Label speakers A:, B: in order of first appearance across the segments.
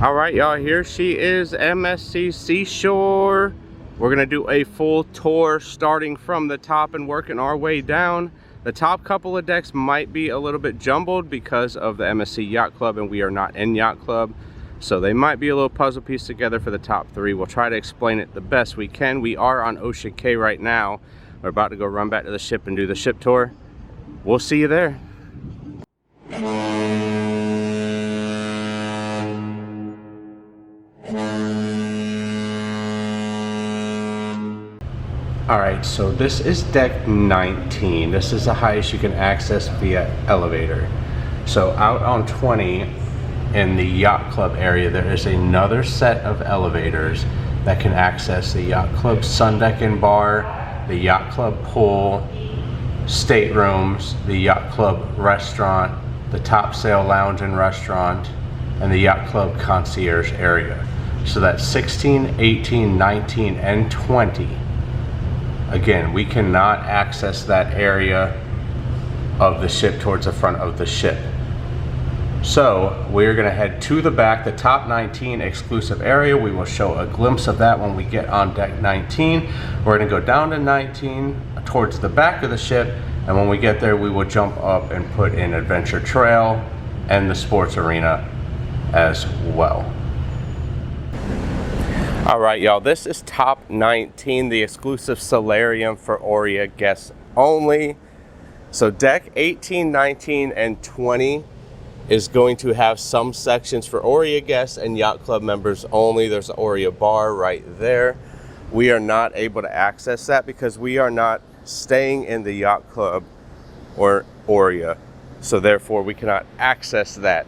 A: All right, y'all, here she is, MSC Seashore. We're gonna do a full tour starting from the top and working our way down. The top couple of decks might be a little bit jumbled because of the MSC Yacht Club, and we are not in Yacht Club. So they might be a little puzzle piece together for the top three. We'll try to explain it the best we can. We are on Ocean K right now. We're about to go run back to the ship and do the ship tour. We'll see you there. All right, so this is deck 19. This is the highest you can access via elevator. So out on 20 in the Yacht Club area, there is another set of elevators that can access the Yacht Club sun deck and bar, the Yacht Club pool, staterooms, the Yacht Club restaurant, the top sail lounge and restaurant, and the Yacht Club concierge area. So that's 16, 18, 19, and 20. Again, we cannot access that area of the ship towards the front of the ship. So we're gonna head to the back, the top 19 exclusive area. We will show a glimpse of that when we get on deck 19. We're gonna go down to 19 towards the back of the ship, and when we get there, we will jump up and put in Adventure Trail and the sports arena as well. All right, y'all, this is top 19, the exclusive solarium for Oria guests only. So deck 18, 19, and 20 is going to have some sections for Oria guests and Yacht Club members only. There's an Oria bar right there. We are not able to access that because we are not staying in the Yacht Club or Oria. So therefore we cannot access that.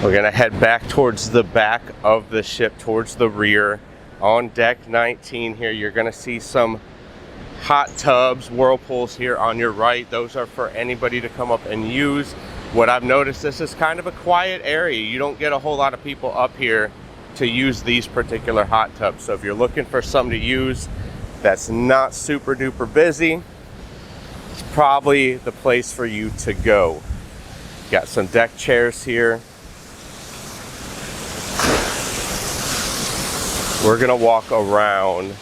A: We're gonna head back towards the back of the ship, towards the rear. On deck 19 here, you're gonna see some hot tubs, whirlpools here on your right. Those are for anybody to come up and use. What I've noticed, this is kind of a quiet area. You don't get a whole lot of people up here to use these particular hot tubs. So if you're looking for something to use that's not super duper busy, it's probably the place for you to go. Got some deck chairs here. We're gonna walk around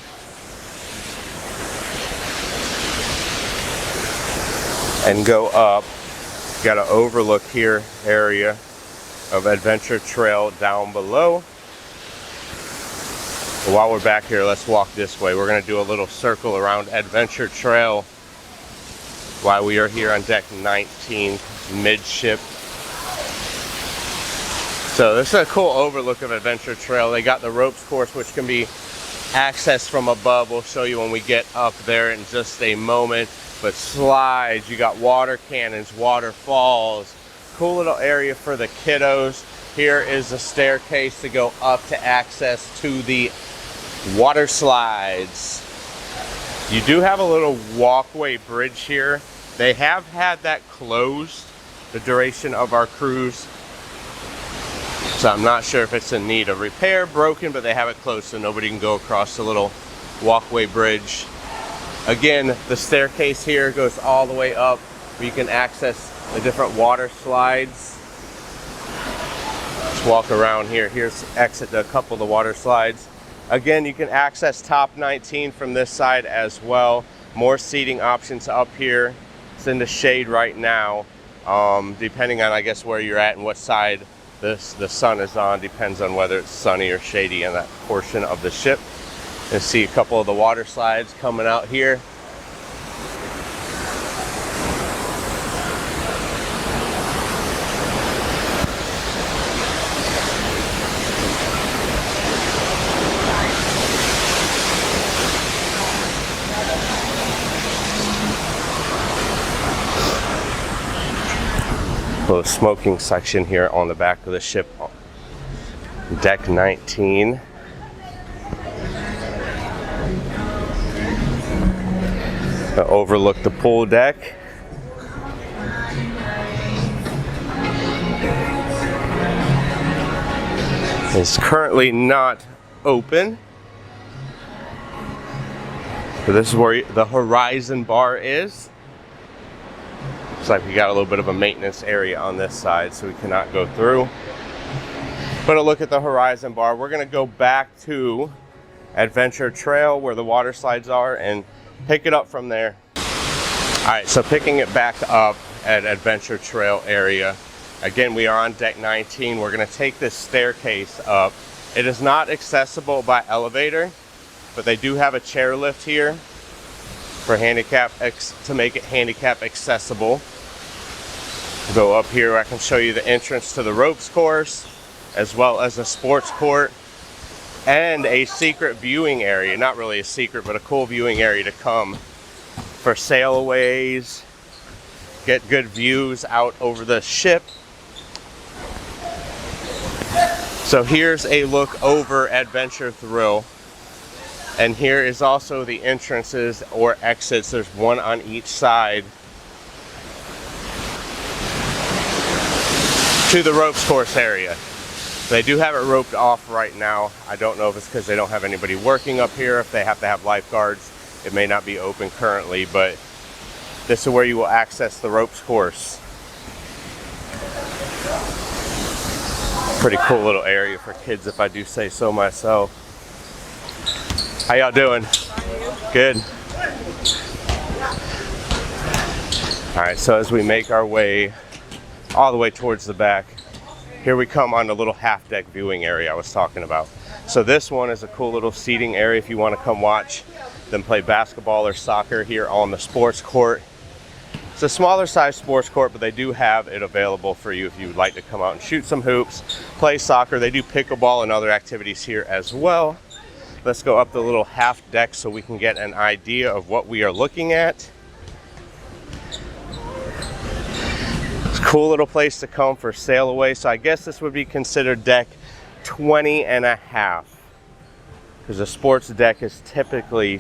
A: and go up. Got an overlook here area of Adventure Trail down below. But while we're back here, let's walk this way. We're gonna do a little circle around Adventure Trail while we are here on deck 19 midship. So this is a cool overlook of Adventure Trail. They got the ropes course, which can be accessed from above. We'll show you when we get up there in just a moment. But slides, you got water cannons, waterfalls, cool little area for the kiddos. Here is a staircase to go up to access to the water slides. You do have a little walkway bridge here. They have had that closed the duration of our cruise. So I'm not sure if it's in need of repair, broken, but they have it closed so nobody can go across the little walkway bridge. Again, the staircase here goes all the way up where you can access the different water slides. Just walk around here. Here's exit to a couple of the water slides. Again, you can access top 19 from this side as well. More seating options up here. It's in the shade right now. Depending on, I guess, where you're at and what side the sun is on, depends on whether it's sunny or shady in that portion of the ship. And see a couple of the water slides coming out here. Little smoking section here on the back of the ship, deck 19. Overlook the pool deck. It's currently not open. So this is where the horizon bar is. Looks like we got a little bit of a maintenance area on this side, so we cannot go through. But a look at the horizon bar. We're gonna go back to Adventure Trail where the water slides are and pick it up from there. All right, so picking it back up at Adventure Trail area. Again, we are on deck 19. We're gonna take this staircase up. It is not accessible by elevator, but they do have a chairlift here for to make it handicap accessible. Go up here, I can show you the entrance to the ropes course, as well as a sports court and a secret viewing area. Not really a secret, but a cool viewing area to come for sailaways, get good views out over the ship. So here's a look over Adventure Thrill. And here is also the entrances or exits. There's one on each side to the ropes course area. They do have it roped off right now. I don't know if it's because they don't have anybody working up here. If they have to have lifeguards, it may not be open currently, but this is where you will access the ropes course. Pretty cool little area for kids, if I do say so myself. How y'all doing? Good. All right, so as we make our way all the way towards the back, here we come on the little half deck viewing area I was talking about. So this one is a cool little seating area if you want to come watch them play basketball or soccer here on the sports court. It's a smaller size sports court, but they do have it available for you if you would like to come out and shoot some hoops, play soccer. They do pickleball and other activities here as well. Let's go up the little half deck so we can get an idea of what we are looking at. It's a cool little place to come for sail away. So I guess this would be considered deck 20 and a half, because a sports deck is technically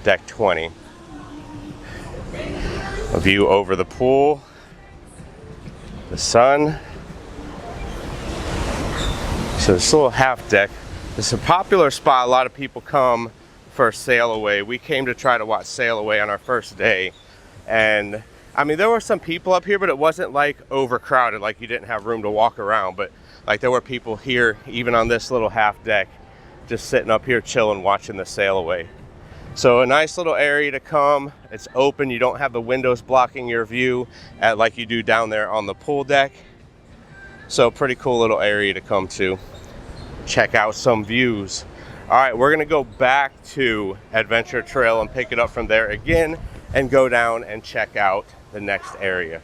A: deck 20. A view over the pool, the sun. So this little half deck, it's a popular spot. A lot of people come for sail away. We came to try to watch sail away on our first day, and I mean there were some people up here, but it wasn't like overcrowded, like you didn't have room to walk around. But like there were people here, even on this little half deck, just sitting up here chilling, watching the sail away. So a nice little area to come. It's open. You don't have the windows blocking your view like you do down there on the pool deck. So pretty cool little area to come to. Check out some views. All right, we're gonna go back to Adventure Trail and pick it up from there again and go down and check out the next area.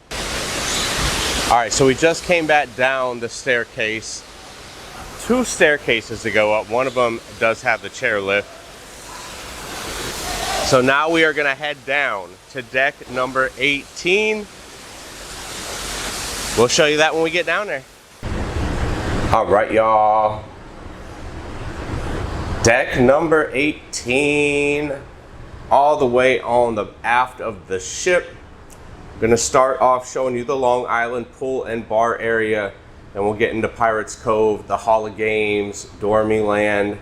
A: All right, so we just came back down the staircase. Two staircases to go up. One of them does have the chairlift. So now we are gonna head down to deck number 18. We'll show you that when we get down there. All right, y'all. Deck number 18, all the way on the aft of the ship. I'm gonna start off showing you the Long Island pool and bar area, then we'll get into Pirates Cove, the Hall of Games, Dormy Land.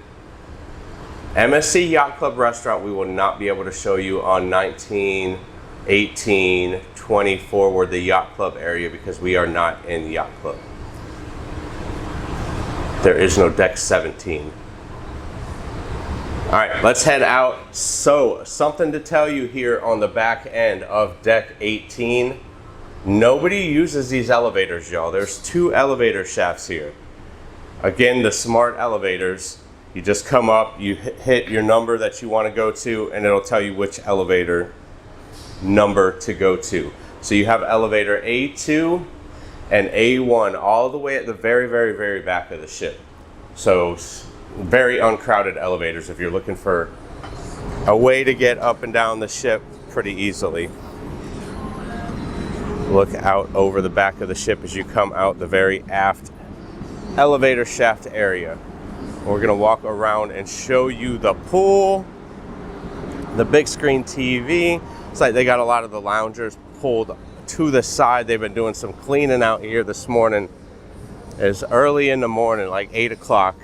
A: MSC Yacht Club restaurant we will not be able to show you on 19, 18, 20 forward, the Yacht Club area, because we are not in the Yacht Club. There is no deck 17. All right, let's head out. So, something to tell you here on the back end of deck 18. Nobody uses these elevators, y'all. There's two elevator shafts here. Again, the smart elevators. You just come up, you hit your number that you want to go to, and it'll tell you which elevator number to go to. So you have elevator A2 and A1 all the way at the very, very, very back of the ship. So very uncrowded elevators if you're looking for a way to get up and down the ship pretty easily. Look out over the back of the ship as you come out the very aft elevator shaft area. We're gonna walk around and show you the pool, the big screen TV. It's like they got a lot of the loungers pulled to the side. They've been doing some cleaning out here this morning. It's early in the morning, like 8 o'clock.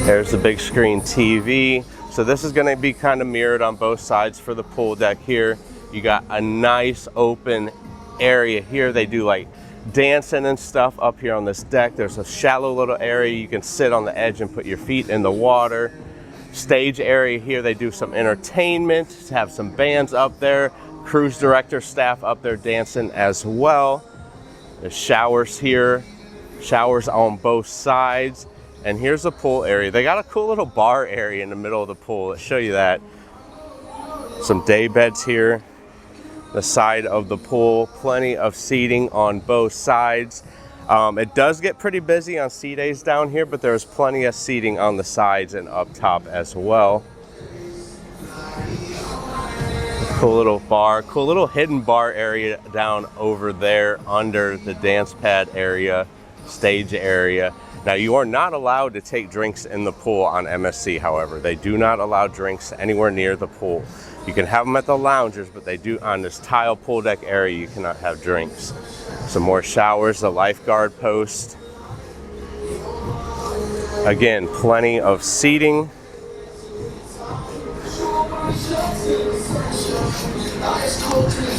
A: There's the big screen TV. So this is going to be kind of mirrored on both sides for the pool deck here. You got a nice open area here. They do like dancing and stuff up here on this deck. There's a shallow little area you can sit on the edge and put your feet in the water. Stage area here, they do some entertainment, have some bands up there, cruise director staff up there dancing as well. There's showers here, showers on both sides. And here's the pool area. They got a cool little bar area in the middle of the pool. Let's show you that. Some day beds here, the side of the pool, plenty of seating on both sides. It does get pretty busy on sea days down here, but there's plenty of seating on the sides and up top as well. Cool little bar, cool little hidden bar area down over there under the dance pad area, stage area. Now, you are not allowed to take drinks in the pool on MSC, however. They do not allow drinks anywhere near the pool. You can have them at the loungers, but they do on this tile pool deck area, you cannot have drinks. Some more showers, the lifeguard post. Again, plenty of seating.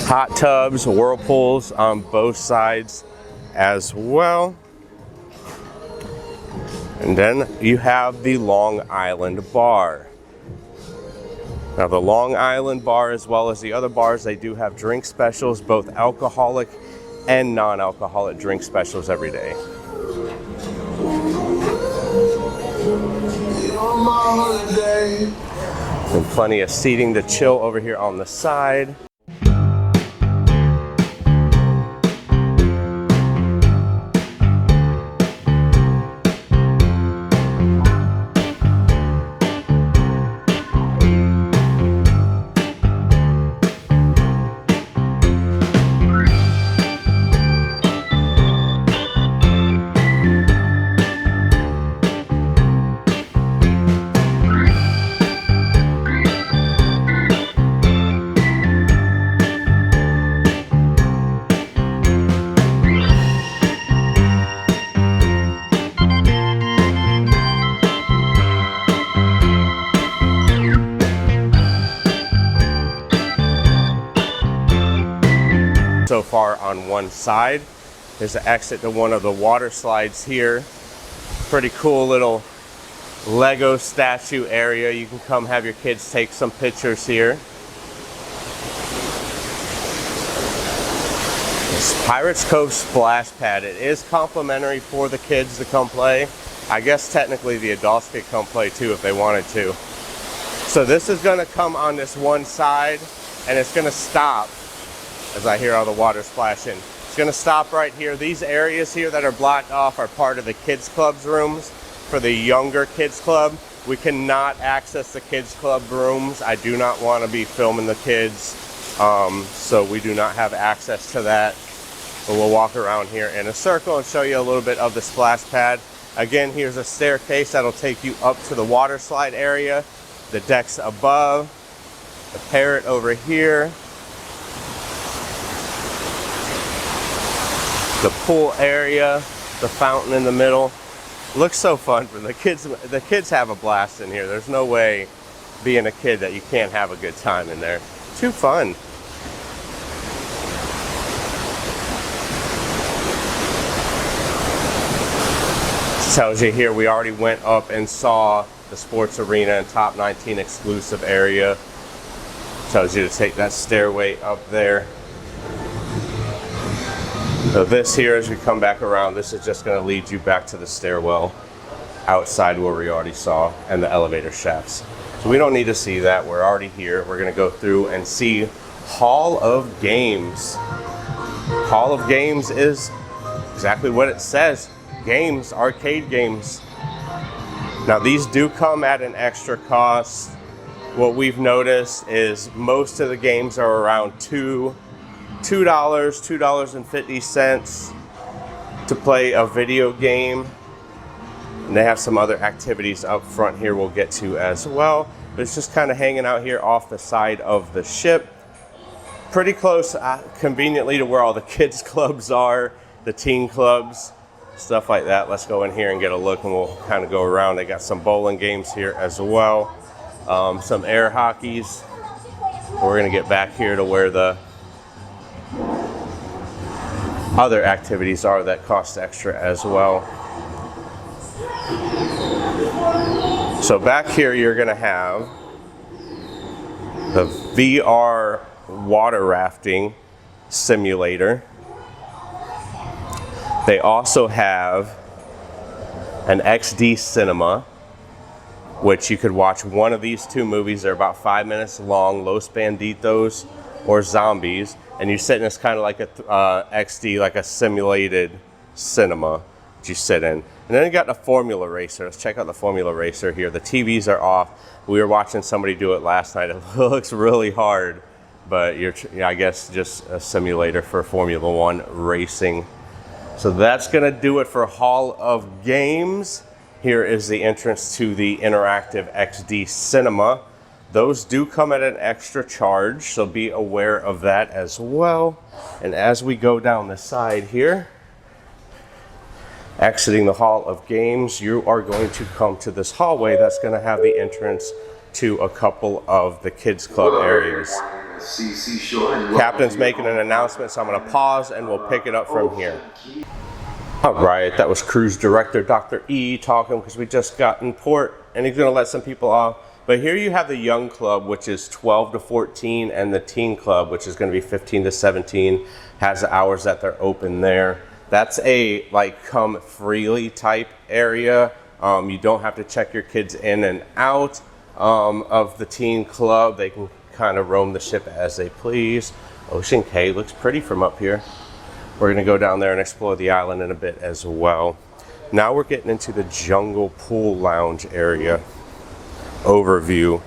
A: Hot tubs, whirlpools on both sides as well. And then you have the Long Island bar. Now the Long Island bar, as well as the other bars, they do have drink specials, both alcoholic and non-alcoholic drink specials every day. And plenty of seating to chill over here on the side. So far on one side, there's an exit to one of the water slides here. Pretty cool little Lego statue area. You can come have your kids take some pictures here. This Pirates Cove splash pad. It is complimentary for the kids to come play. I guess technically the adults could come play too if they wanted to. So this is going to come on this one side and it's going to stop. As I hear all the water splashing, it's going to stop right here. These areas here that are blocked off are part of the kids club's rooms. For the younger kids club, we cannot access the kids club rooms. I do not want to be filming the kids, so we do not have access to that. But we'll walk around here in a circle and show you a little bit of the splash pad. Again, here's a staircase that'll take you up to the water slide area, the decks above, the parrot over here, the pool area, the fountain in the middle. Looks so fun for the kids. The kids have a blast in here. There's no way being a kid that you can't have a good time in there. Too fun. Tells you here we already went up and saw the sports arena and top 19 exclusive area. Tells you to take that stairway up there. So this here, as we come back around, this is just going to lead you back to the stairwell outside where we already saw, and the elevator shafts. So we don't need to see that. We're already here. We're going to go through and see Hall of Games. Hall of Games is exactly what it says. Games, arcade games. Now these do come at an extra cost. What we've noticed is most of the games are around $2.50 to play a video game. And they have some other activities up front here we'll get to as well. But it's just kind of hanging out here off the side of the ship. Pretty close, conveniently, to where all the kids clubs are, the teen clubs, stuff like that. Let's go in here and get a look and we'll kind of go around. They got some bowling games here as well. some air hockeys. We're gonna get back here to where the other activities are that cost extra as well. So back here you're gonna have the VR water rafting simulator. They also have an XD cinema, which you could watch one of these two movies. They're about 5 minutes long, Los Banditos or Zombies, and you sit in this kind of like a XD, like a simulated cinema that you sit in. And then you got the Formula Racer. Let's check out the Formula Racer here. The TVs are off. We were watching somebody do it last night. It looks really hard, but I guess just a simulator for Formula One racing. So that's gonna do it for Hall of Games. Here is the entrance to the interactive XD cinema. Those do come at an extra charge, so be aware of that as well. And as we go down the side here, exiting the Hall of Games, you are going to come to this hallway that's going to have the entrance to a couple of the kids club areas. MSC Seashore. Captain's making an announcement, so I'm going to pause and we'll pick it up from here. All right, that was Cruise Director Dr. E talking because we just got in port and he's going to let some people off. But here you have the Young Club, which is 12 to 14, and the Teen Club, which is going to be 15 to 17, has the hours that they're open there. That's a like come freely type area. You don't have to check your kids in and out of the Teen Club. They can kind of roam the ship as they please. Ocean Cay looks pretty from up here. We're gonna go down there and explore the island in a bit as well. Now we're getting into the Jungle Pool Lounge area overview.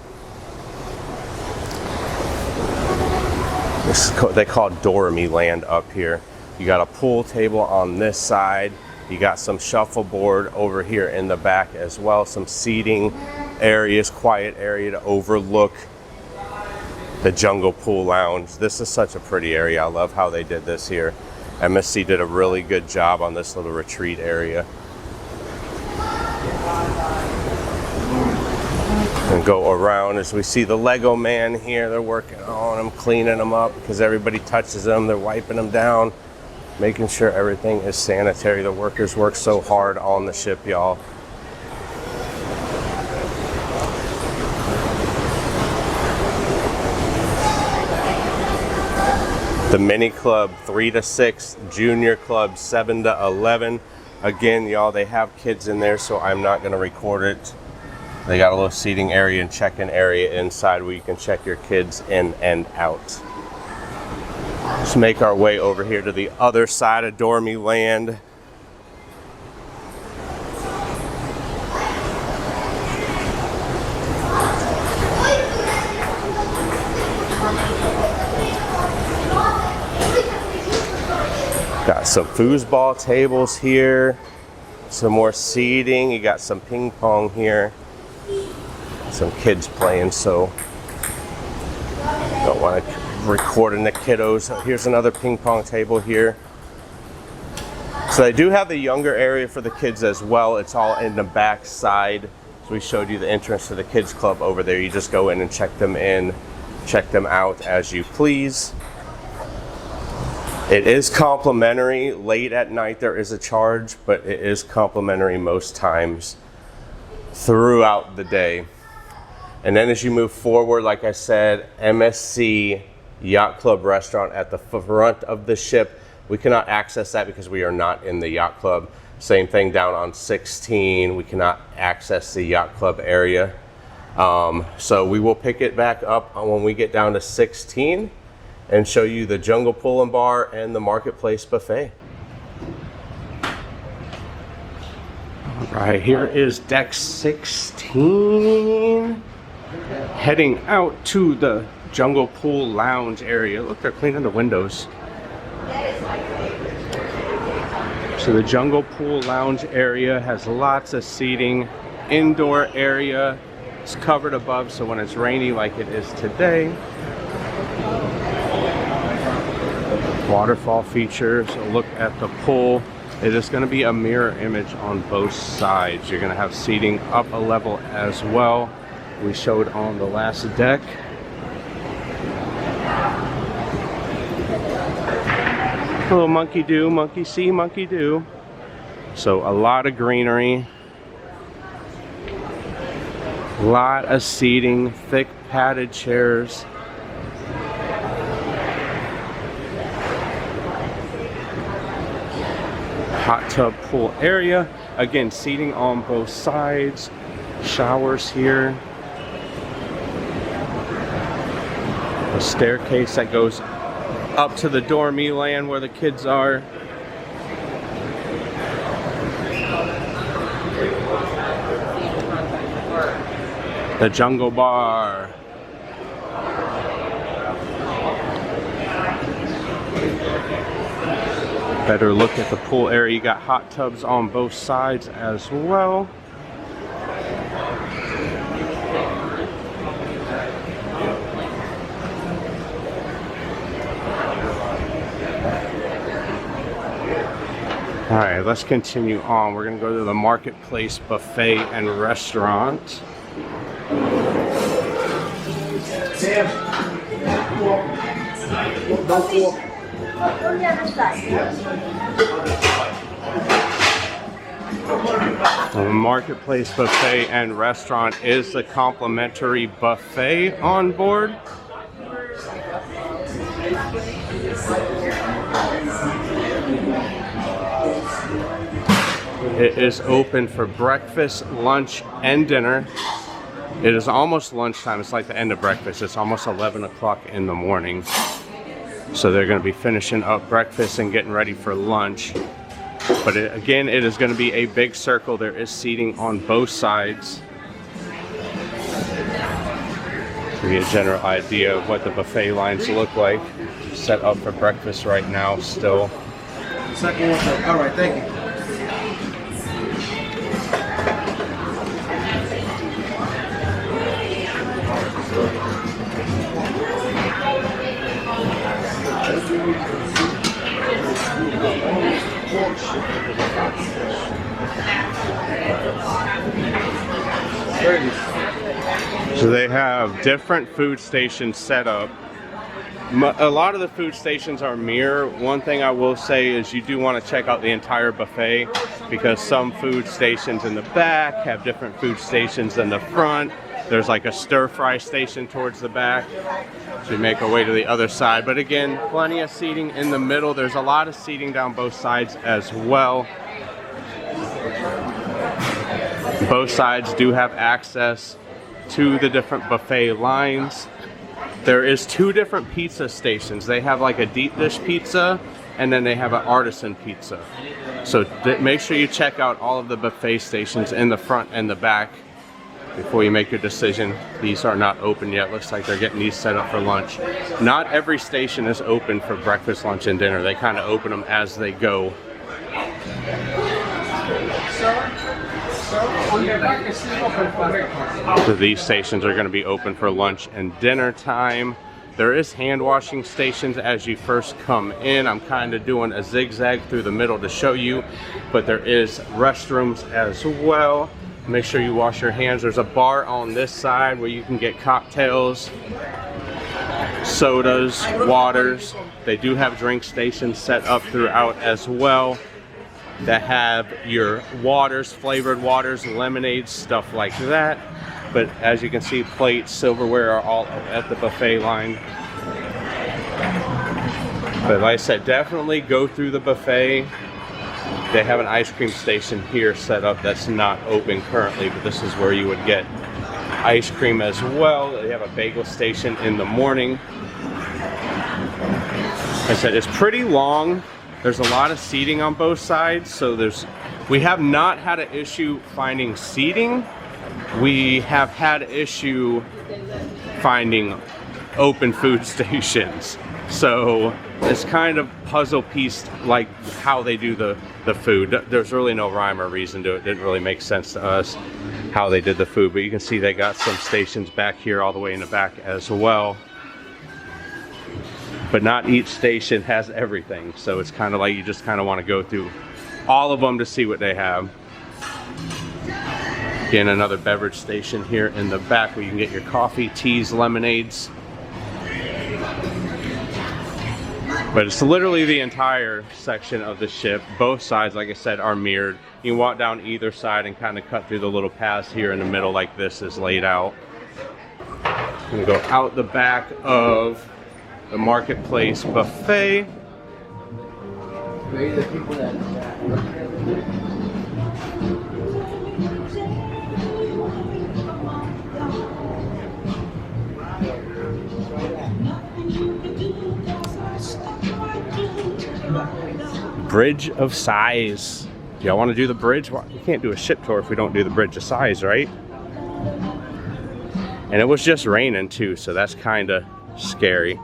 A: They call it Dormy Land up here. You got a pool table on this side. You got some shuffleboard over here in the back as well. Some seating areas, quiet area to overlook the Jungle Pool Lounge. This is such a pretty area. I love how they did this here. MSC did a really good job on this little retreat area. And go around as we see the Lego man here. They're working on them, cleaning them up because everybody touches them. They're wiping them down, making sure everything is sanitary. The workers work so hard on the ship, y'all. The Mini Club 3 to 6, Junior Club 7 to 11. Again, y'all, they have kids in there, so I'm not going to record it. They got a little seating area and check-in area inside where you can check your kids in and out. Let's make our way over here to the other side of Dormy Land. Got some foosball tables here, some more seating. You got some ping pong here, some kids playing, so don't want to recording the kiddos. Here's another ping pong table here. So they do have the younger area for the kids as well. It's all in the back side. So we showed you the entrance to the kids club over there. You just go in and check them in, check them out as you please. It is complimentary. Late at night there is a charge, but it is complimentary most times throughout the day. And then as you move forward, like I said, MSC Yacht Club restaurant at the front of the ship. We cannot access that because we are not in the Yacht Club. Same thing down on 16. We cannot access the Yacht Club area. So we will pick it back up when we get down to 16 and show you the Jungle Pool and Bar and the Marketplace Buffet. All right, here is deck 16. Heading out to the Jungle Pool Lounge area. Look, they're cleaning the windows. So the Jungle Pool Lounge area has lots of seating. Indoor area is covered above, so when it's rainy like it is today. Waterfall features. So look at the pool. It is going to be a mirror image on both sides. You're going to have seating up a level as well. we showed on the last deck. A little monkey do, monkey see, monkey do. So a lot of greenery, a lot of seating, thick padded chairs. Hot tub pool area. Again, seating on both sides. Showers here. A staircase that goes up to the Dormy Land where the kids are. The Jungle Bar. Better look at the pool area. You got hot tubs on both sides as well. All right, let's continue on. We're gonna go to the Marketplace Buffet and Restaurant.
B: Sam,
A: The Marketplace Buffet and Restaurant is the complimentary buffet on board. It is open for breakfast, lunch, and dinner. It is almost lunchtime. It's like the end of breakfast. It's almost 11 o'clock in the morning. So they're going to be finishing up breakfast and getting ready for lunch. But again, it is going to be a big circle. There is seating on both sides. Give you a general idea of what the buffet lines look like. Set up for breakfast right now still.
B: second one. All right, thank you.
A: So they have different food stations set up. A lot of the food stations are mirror. One thing I will say is you do want to check out the entire buffet because some food stations in the back have different food stations in the front. There's like a stir fry station towards the back. So we make our way to the other side. But again, plenty of seating in the middle. There's a lot of seating down both sides as well. Both sides do have access to the different buffet lines. There is two different pizza stations. They have like a deep dish pizza and then they have an artisan pizza. So make sure you check out all of the buffet stations in the front and the back before you make your decision. These are not open yet. Looks like they're getting these set up for lunch. Not every station is open for breakfast, lunch, and dinner. They kind of open them as they go. So these stations are going to be open for lunch and dinner time. There is hand washing stations as you first come in. I'm kind of doing a zigzag through the middle to show you, but there is restrooms as well. Make sure you wash your hands. There's a bar on this side where you can get cocktails, sodas, waters. They do have drink stations set up throughout as well that have your waters, flavored waters, lemonades, stuff like that. But as you can see, plates, silverware are all at the buffet line. But like I said, definitely go through the buffet. They have an ice cream station here set up that's not open currently, but this is where you would get ice cream as well. They have a bagel station in the morning. Like I said, it's pretty long. There's a lot of seating on both sides, so we have not had an issue finding seating. We have had an issue finding open food stations. So it's kind of puzzle pieced like how they do the food. There's really no rhyme or reason to it. It didn't really make sense to us how they did the food, but you can see they got some stations back here all the way in the back as well. But not each station has everything, so it's kind of like you just kind of want to go through all of them to see what they have. Again, another beverage station here in the back where you can get your coffee, teas, lemonades. But it's literally the entire section of the ship. Both sides, like I said, are mirrored. You can walk down either side and kind of cut through the little paths here in the middle like this is laid out. I'm gonna go out the back of the Marketplace buffet. Bridge of Sighs. Do y'all want to do the bridge? Well, we can't do a ship tour if we don't do the Bridge of Sighs, right? And it was just raining too, so that's kind of scary.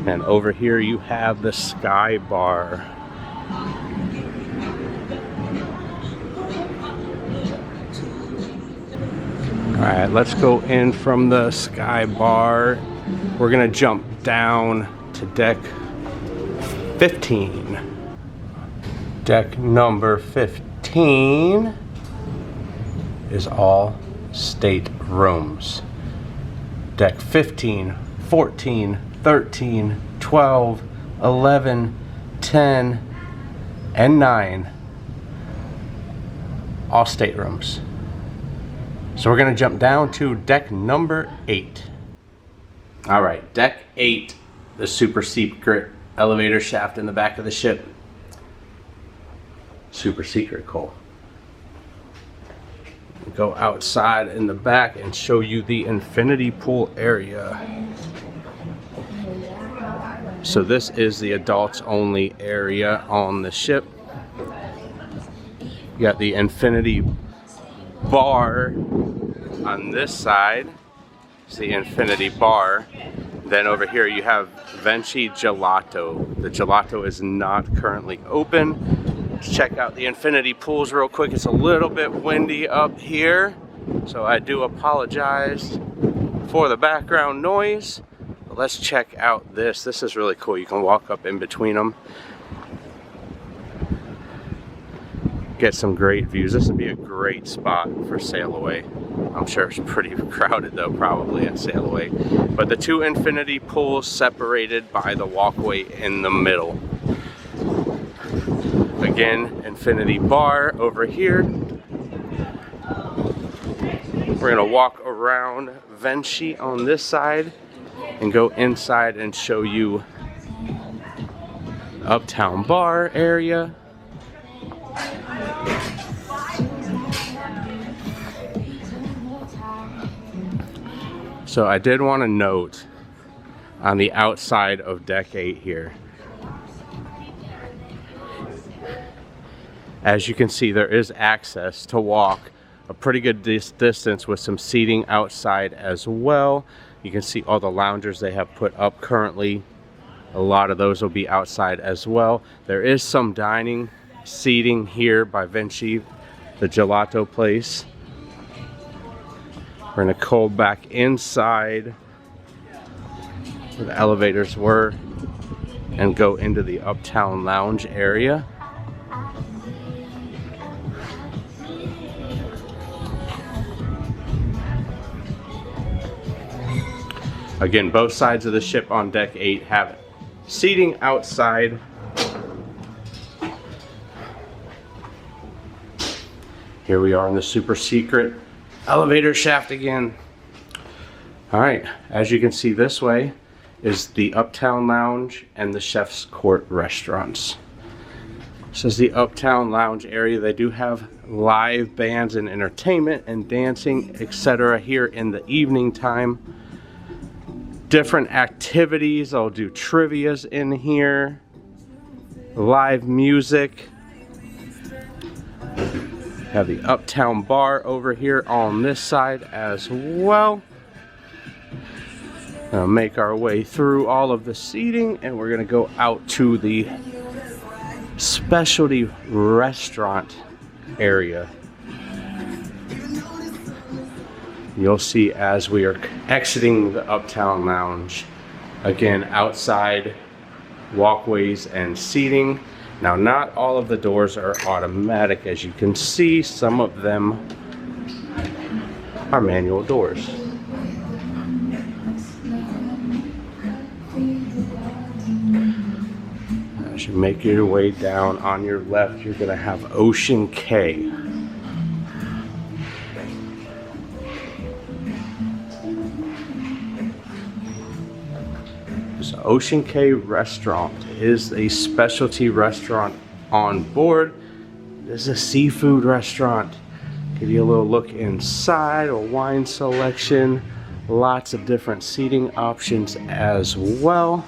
A: And over here you have the Sky Bar. Alright, let's go in from the Sky Bar. We're gonna jump down to deck 15. Deck number 15 is all staterooms. Deck 15, 14, 13, 12, 11, 10, and 9, all staterooms. So we're gonna jump down to deck number 8. All right, deck 8, the super secret elevator shaft in the back of the ship. Super secret, Cole. Go outside in the back and show you the infinity pool area. So this is the adults only area on the ship. You got the infinity bar on this side. It's the infinity bar. Then over here you have Vinci Gelato. The gelato is not currently open. Let's check out the infinity pools real quick. It's a little bit windy up here, so I do apologize for the background noise. Let's check out this. This is really cool. You can walk up in between them. Get some great views. This would be a great spot for sail away. I'm sure it's pretty crowded though, probably at sail away. But the two infinity pools separated by the walkway in the middle. Again, infinity bar over here. We're gonna walk around Vinci on this side and go inside and show you Uptown Bar area. So I did want to note on the outside of deck 8 here, as you can see, there is access to walk a pretty good distance with some seating outside as well. You can see all the loungers they have put up currently. A lot of those will be outside as well. There is some dining seating here by Vinci, the gelato place. We're gonna go back inside where the elevators were and go into the Uptown Lounge area. Again, both sides of the ship on deck 8 have seating outside. Here we are in the super secret elevator shaft again. All right, as you can see, this way is the Uptown Lounge and the Chef's Court restaurants. This is the Uptown Lounge area. They do have live bands and entertainment and dancing, etc. here in the evening time. Different activities. I'll do trivias in here, live music. Have the Uptown Bar over here on this side as well. Gonna make our way through all of the seating and we're gonna go out to the specialty restaurant area. You'll see as we are exiting the Uptown Lounge, again, outside walkways and seating. Now, not all of the doors are automatic. As you can see, some of them are manual doors. As you make your way down, on your left, you're going to have Ocean Cay. So Ocean Cay Restaurant is a specialty restaurant on board. This is a seafood restaurant. Give you a little look inside, a wine selection, lots of different seating options as well.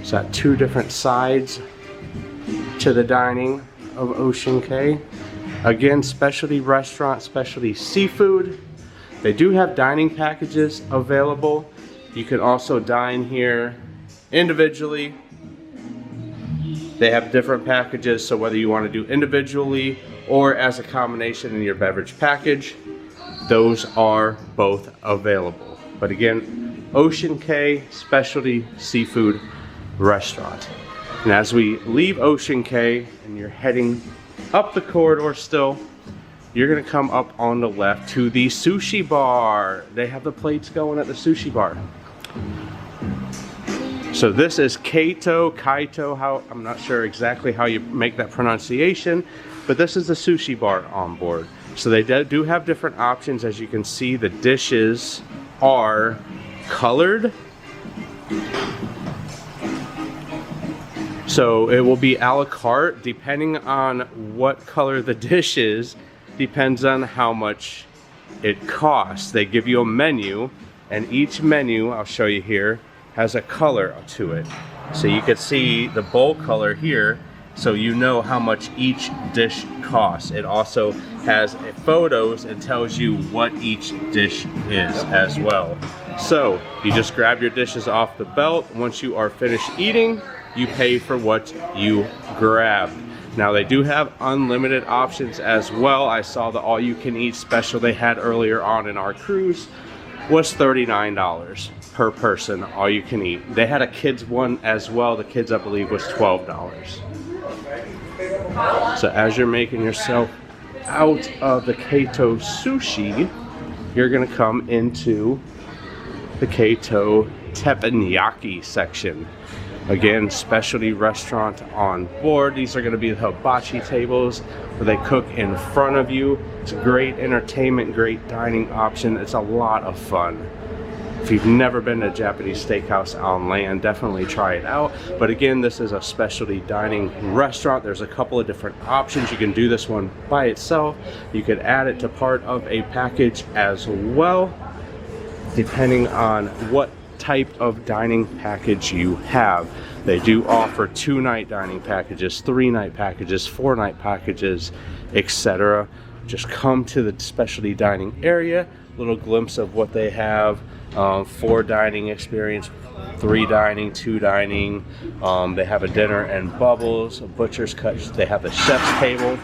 A: It's got two different sides to the dining of Ocean Cay. Again, specialty restaurant, specialty seafood. They do have dining packages available. You can also dine here individually. They have different packages, so whether you want to do individually or as a combination in your beverage package, those are both available. But again, Ocean Cay Specialty Seafood Restaurant. And as we leave Ocean Cay and you're heading up the corridor still, you're gonna come up on the left to the sushi bar. They have the plates going at the sushi bar. So this is Kaito, I'm not sure exactly how you make that pronunciation, but this is the sushi bar on board. So they do have different options. As you can see, the dishes are colored. So it will be a la carte, depending on what color the dish is, depends on how much it costs. They give you a menu, and each menu, I'll show you here, has a color to it. So you can see the bowl color here, so you know how much each dish costs. It also has photos and tells you what each dish is as well. So you just grab your dishes off the belt. Once you are finished eating, you pay for what you grabbed. Now they do have unlimited options as well. I saw the all-you-can-eat special they had earlier on in our cruise was $39 per person, all you can eat. They had a kids one as well. The kids, I believe, was $12. So as you're making yourself out of the Kaito Sushi, you're gonna come into the Kaito Teppanyaki section. Again, specialty restaurant on board. These are going to be the hibachi tables where they cook in front of you. It's a great entertainment, great dining option. It's a lot of fun. If you've never been to a Japanese steakhouse on land, definitely try it out. But again, this is a specialty dining restaurant. There's a couple of different options. You can do this one by itself. You could add it to part of a package as well, depending on what type of dining package you have. They do offer 2-night dining packages, 3-night packages, 4-night packages, etc. Just come to the specialty dining area, little glimpse of what they have. 4 dining experience, 3 dining, 2 dining. They have a dinner and bubbles, a butcher's cut. They have the chef's table.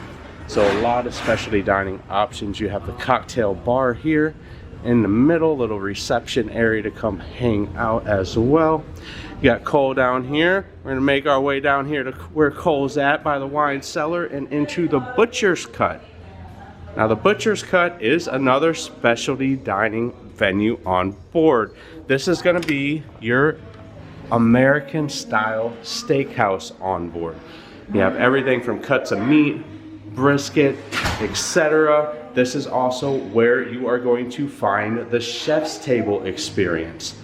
A: So a lot of specialty dining options. You have the cocktail bar here in the middle, little reception area to come hang out as well. You got Cole down here. We're gonna make our way down here to where Cole's at, by the wine cellar, and into the butcher's cut. Now the butcher's cut is another specialty dining venue on board. This is gonna be your American style steakhouse on board. You have everything from cuts of meat, brisket, etc. This is also where you are going to find the chef's table experience.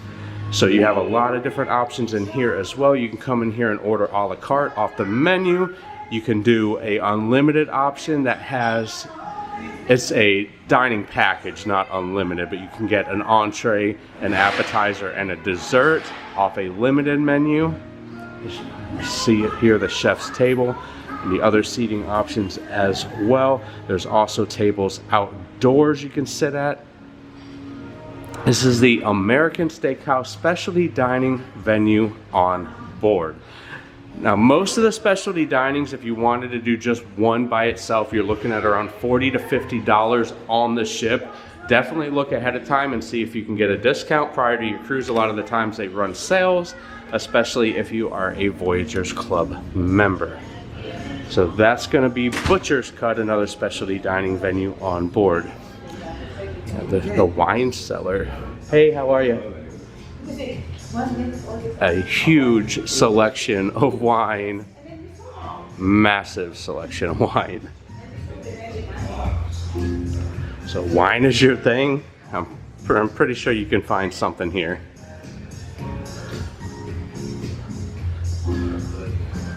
A: So you have a lot of different options in here as well. You can come in here and order a la carte off the menu. You can do a unlimited option that has, it's a dining package, not unlimited, but you can get an entree, an appetizer, and a dessert off a limited menu. You see it here, the chef's table. And the other seating options as well. There's also tables outdoors you can sit at. This is the American Steakhouse Specialty Dining venue on board. Now, most of the specialty dinings, if you wanted to do just one by itself, you're looking at around $40 to $50 on the ship. Definitely look ahead of time and see if you can get a discount prior to your cruise. A lot of the times they run sales, especially if you are a Voyagers Club member. So that's going to be Butcher's Cut, another specialty dining venue on board. The wine cellar. Hey, how are you? A huge selection of wine. Massive selection of wine. So wine is your thing? I'm pretty sure you can find something here.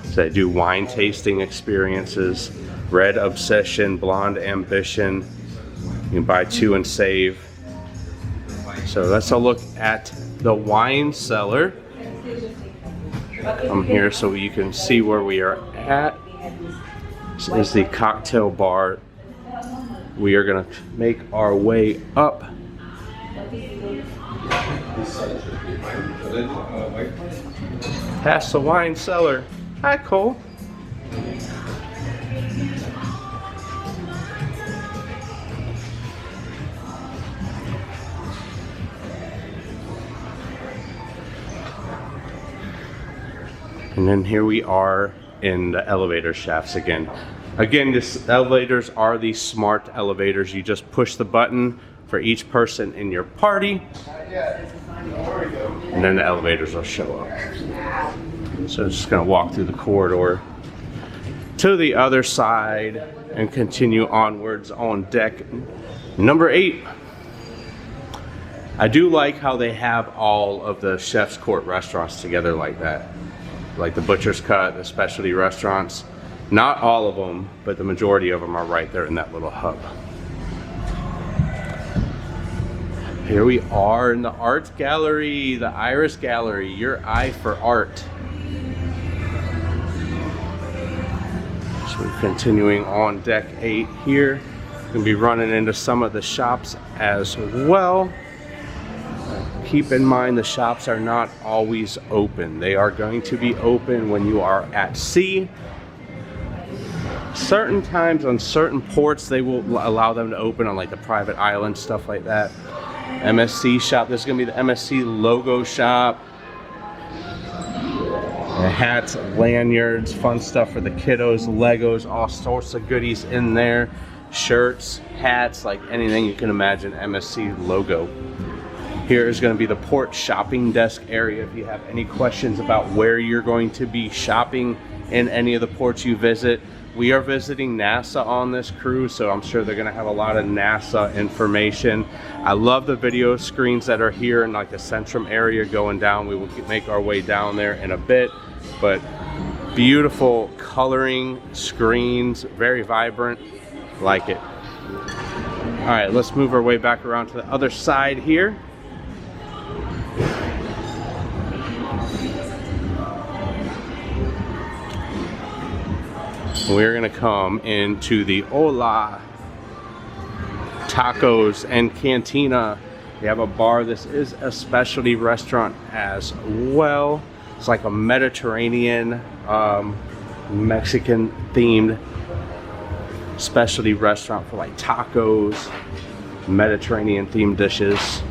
A: So I do wine tasting experiences, Red Obsession, Blonde Ambition. You can buy 2 and save. So let's all look at the wine cellar. Come here so you can see where we are at. This is the cocktail bar. We are gonna make our way up. Past the wine cellar. Hi, Cole. And then here we are in the elevator shafts again. Again, these elevators are the smart elevators. You just push the button for each person in your party, and then the elevators will show up. So I'm just gonna walk through the corridor to the other side and continue onwards on deck number 8. I do like how they have all of the Chef's Court restaurants together like that. Like the Butcher's Cut, the specialty restaurants. Not all of them, but the majority of them are right there in that little hub. Here we are in the art gallery, the Iris Gallery, your eye for art. So we're continuing on deck 8 here. Gonna be running into some of the shops as well. Keep in mind the shops are not always open. They are going to be open when you are at sea. Certain times on certain ports they will allow them to open on like the private island, stuff like that. MSC shop, this is going to be the MSC logo shop. Hats, lanyards, fun stuff for the kiddos, Legos, all sorts of goodies in there. Shirts, hats, like anything you can imagine, MSC logo. Here is going to be the port shopping desk area. If you have any questions about where you're going to be shopping in any of the ports you visit. We are visiting NASA on this cruise, so I'm sure they're going to have a lot of NASA information. I love the video screens that are here in like the Centrum area going down. We will make our way down there in a bit, but beautiful coloring screens, very vibrant, like it. All right, let's move our way back around to the other side here. We're gonna come into the Hola Tacos and Cantina. We have a bar. This is a specialty restaurant as well. It's like a Mediterranean, Mexican themed specialty restaurant for like tacos, Mediterranean themed dishes.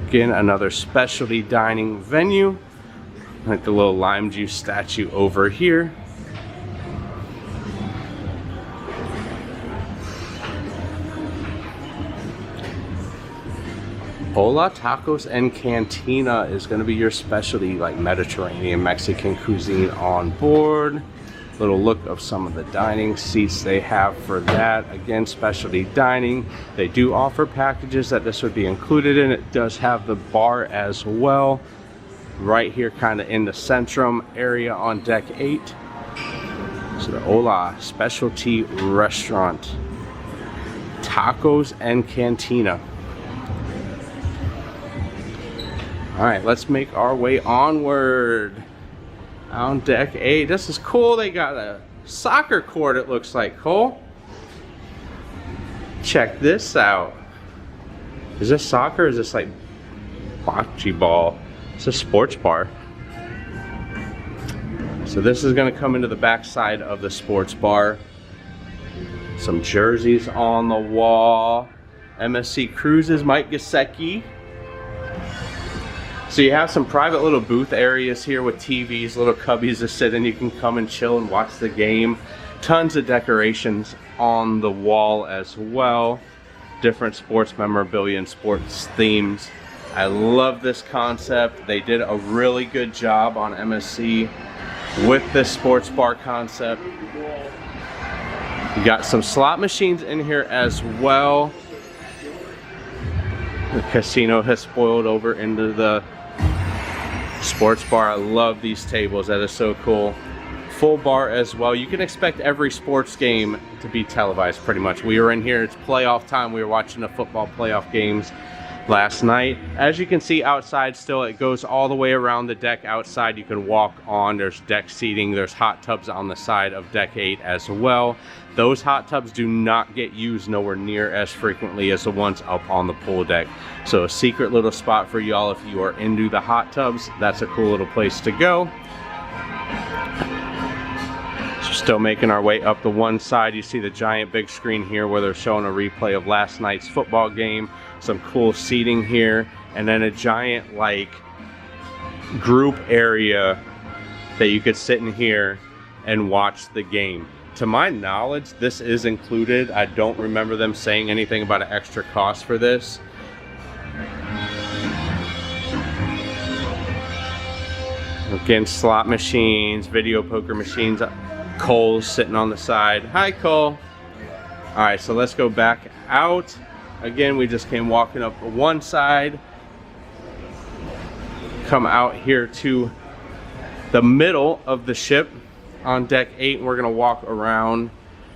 A: Again, another specialty dining venue. Like the little lime juice statue over here. Hola Tacos and Cantina is going to be your specialty, like Mediterranean Mexican cuisine on board. Little look of some of the dining seats they have for that. Again, specialty dining. They do offer packages that this would be included in. It does have the bar as well. Right here, kind of in the Centrum area on deck 8. So the Hola Specialty Restaurant. Tacos and Cantina. All right, let's make our way onward. On deck 8. This is cool. They got a soccer court, it looks like, Cole. Check this out. Is this soccer or is this like bocce ball? It's a sports bar. So this is going to come into the back side of the sports bar. Some jerseys on the wall. MSC Cruises, Mike Gesicki. So you have some private little booth areas here with TVs, little cubbies to sit in. You can come and chill and watch the game. Tons of decorations on the wall as well. Different sports memorabilia and sports themes. I love this concept. They did a really good job on MSC with this sports bar concept. You got some slot machines in here as well. The casino has spoiled over into the sports bar. I love these tables. That is so cool. Full bar as well. You can expect every sports game to be televised pretty much. We were in here, it's playoff time. We were watching the football playoff games last night. As you can see outside still, it goes all the way around the deck outside. You can walk on, there's deck seating, there's hot tubs on the side of deck 8 as well. Those hot tubs do not get used nowhere near as frequently as the ones up on the pool deck. So a secret little spot for y'all if you are into the hot tubs. That's a cool little place to go. So still making our way up the one side. You see the giant big screen here where they're showing a replay of last night's football game. Some cool seating here, and then a giant like group area that you could sit in here and watch the game. To my knowledge, this is included. I don't remember them saying anything about an extra cost for this. Again, slot machines, video poker machines. Cole's sitting on the side. Hi, Cole. All right, so let's go back out. Again, we just came walking up one side. Come out here to the middle of the ship on deck 8. And we're gonna walk around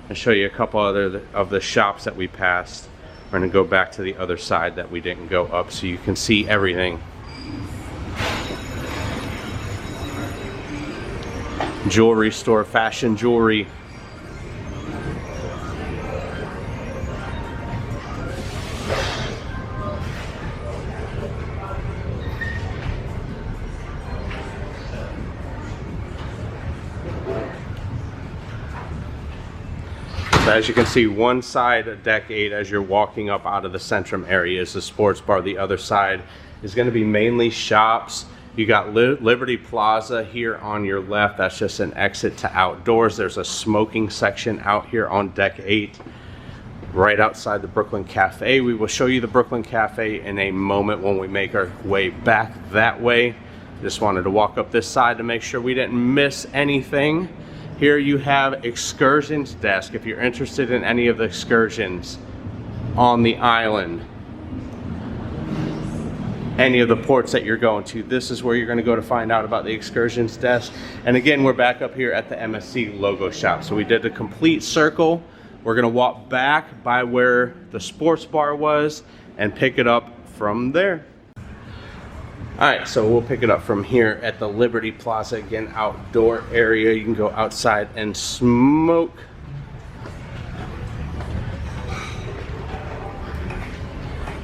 A: and show you a couple other of the shops that we passed. We're gonna go back to the other side that we didn't go up so you can see everything. Jewelry store, fashion jewelry. So as you can see, one side of deck 8 as you're walking up out of the Centrum area is the sports bar. The other side is going to be mainly shops. You got Liberty Plaza here on your left. That's just an exit to outdoors. There's a smoking section out here on deck 8, right outside the Brooklyn Cafe. We will show you the Brooklyn Cafe in a moment when we make our way back that way. Just wanted to walk up this side to make sure we didn't miss anything. Here you have excursions desk if you're interested in any of the excursions on the island. Any of the ports that you're going to, this is where you're going to go to find out about the excursions desk. And again, we're back up here at the MSC logo shop. So we did a complete circle. We're going to walk back by where the sports bar was and pick it up from there. All right, so we'll pick it up from here at the Liberty Plaza. Again, outdoor area. You can go outside and smoke.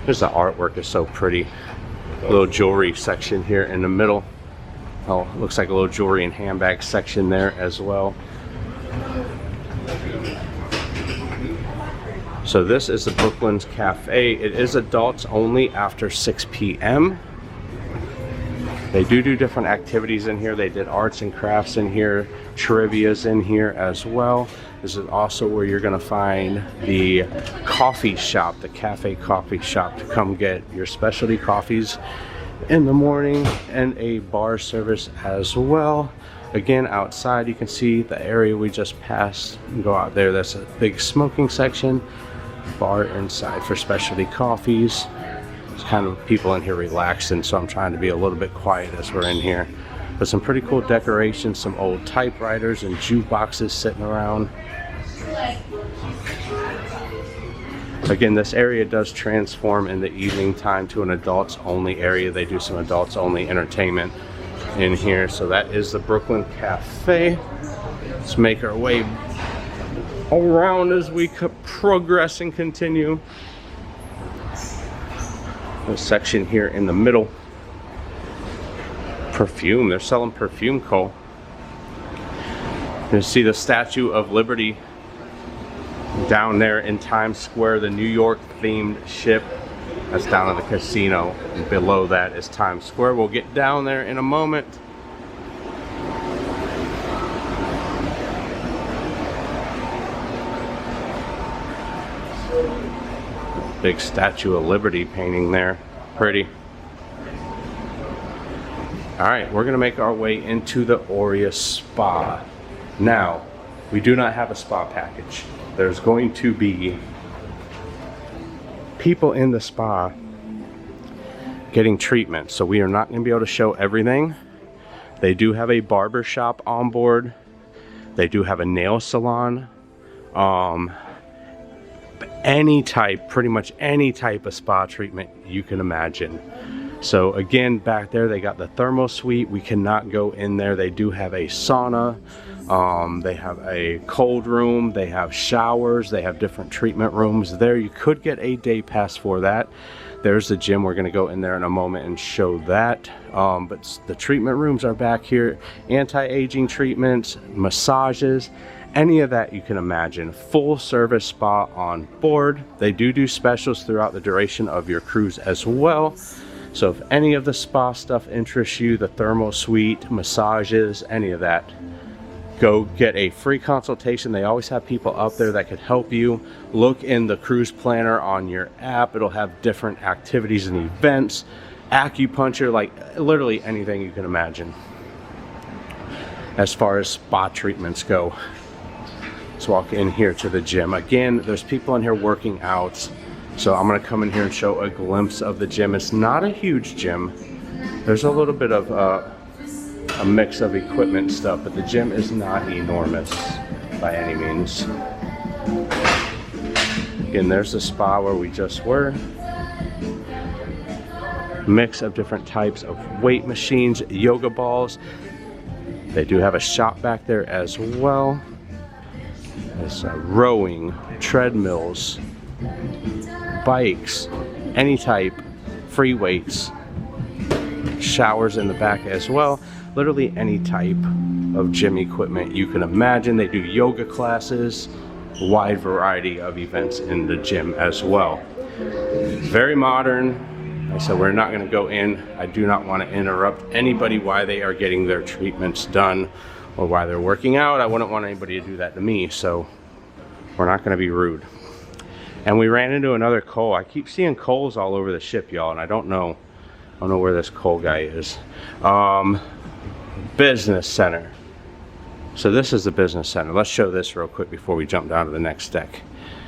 A: There's the artwork, is so pretty. Little jewelry section here in the middle. Oh, looks like a little jewelry and handbag section there as well. So this is the Brooklyn's Cafe. It is adults only after 6 p.m. They do different activities in here. They did arts and crafts in here, trivia's in here as well. This is also where you're gonna find the coffee shop, the cafe coffee shop, to come get your specialty coffees in the morning, and a bar service as well. Again, outside you can see the area we just passed. You can go out there, that's a big smoking section. Bar inside for specialty coffees. There's kind of people in here relaxing, so I'm trying to be a little bit quiet as we're in here. But some pretty cool decorations, some old typewriters and jukeboxes sitting around. Again, this area does transform in the evening time to an adults only area. They do some adults only entertainment in here. So that is the Brooklyn Cafe. Let's make our way around as we progress and continue. This section here in the middle. Perfume, they're selling perfume, Cole. You see the Statue of Liberty down there in Times Square, the New York themed ship. That's down at the casino. And below that is Times Square. We'll get down there in a moment. Big Statue of Liberty painting there. Pretty. Alright, we're going to make our way into the Aurea Spa. Now, we do not have a spa package. There's going to be people in the spa getting treatment, so we are not going to be able to show everything. They do have a barber shop on board. They do have a nail salon. Pretty much any type of spa treatment you can imagine. So again, back there they got the thermal suite. We cannot go in there. They do have a sauna. They have a cold room. They have showers. They have different treatment rooms there. You could get a day pass for that. There's the gym. We're going to go in there in a moment and show that. But the treatment rooms are back here. Anti-aging treatments, massages, any of that you can imagine. Full service spa on board. They do specials throughout the duration of your cruise as well. So if any of the spa stuff interests you, the thermal suite, massages, any of that, go get a free consultation. They always have people up there that could help you. Look in the cruise planner on your app. It'll have different activities and events, acupuncture, like literally anything you can imagine as far as spa treatments go. Let's walk in here to the gym. Again, there's people in here working out. So I'm going to come in here and show a glimpse of the gym. It's not a huge gym. There's a little bit of a mix of equipment stuff, but the gym is not enormous by any means. Again, there's the spa where we just were. Mix of different types of weight machines, yoga balls. They do have a shop back there as well. There's rowing, treadmills, bikes, any type, free weights, showers in the back as well. Literally any type of gym equipment you can imagine. They do yoga classes, wide variety of events in the gym as well. Very modern. Like I said, we're not going to go in. I do not want to interrupt anybody while they are getting their treatments done or while they're working out. I wouldn't want anybody to do that to me, so we're not going to be rude. And we ran into another Cole. I keep seeing Coles all over the ship, y'all, and I don't know where this Cole guy is. Business center. So this is the business center. Let's show this real quick before we jump down to the next deck.